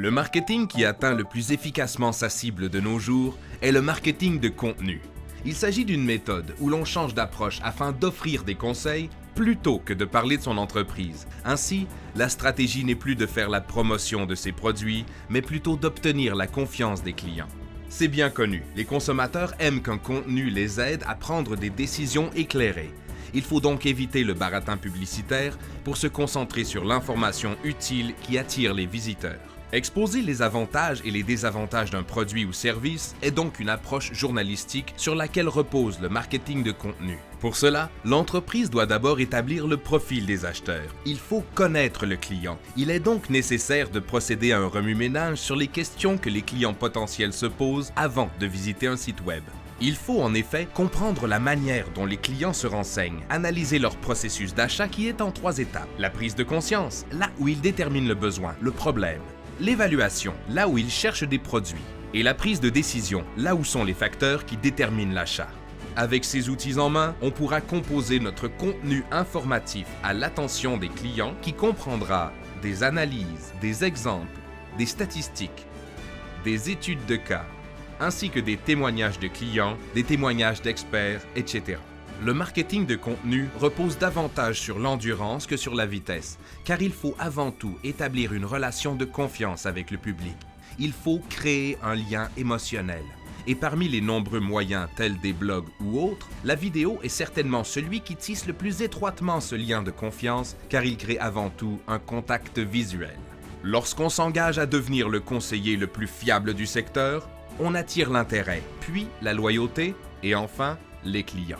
Le marketing qui atteint le plus efficacement sa cible de nos jours est le marketing de contenu. Il s'agit d'une méthode où l'on change d'approche afin d'offrir des conseils plutôt que de parler de son entreprise. Ainsi, la stratégie n'est plus de faire la promotion de ses produits, mais plutôt d'obtenir la confiance des clients. C'est bien connu, les consommateurs aiment qu'un contenu les aide à prendre des décisions éclairées. Il faut donc éviter le baratin publicitaire pour se concentrer sur l'information utile qui attire les visiteurs. Exposer les avantages et les désavantages d'un produit ou service est donc une approche journalistique sur laquelle repose le marketing de contenu. Pour cela, l'entreprise doit d'abord établir le profil des acheteurs. Il faut connaître le client. Il est donc nécessaire de procéder à un remue-ménage sur les questions que les clients potentiels se posent avant de visiter un site web. Il faut en effet comprendre la manière dont les clients se renseignent, analyser leur processus d'achat qui est en 3 étapes. La prise de conscience, là où ils déterminent le besoin, le problème. L'évaluation, là où ils cherchent des produits. Et la prise de décision, là où sont les facteurs qui déterminent l'achat. Avec ces outils en main, on pourra composer notre contenu informatif à l'attention des clients qui comprendra des analyses, des exemples, des statistiques, des études de cas, ainsi que des témoignages de clients, des témoignages d'experts, etc. Le marketing de contenu repose davantage sur l'endurance que sur la vitesse, car il faut avant tout établir une relation de confiance avec le public. Il faut créer un lien émotionnel. Et parmi les nombreux moyens tels des blogs ou autres, la vidéo est certainement celui qui tisse le plus étroitement ce lien de confiance, car il crée avant tout un contact visuel. Lorsqu'on s'engage à devenir le conseiller le plus fiable du secteur, on attire l'intérêt, puis la loyauté et enfin les clients.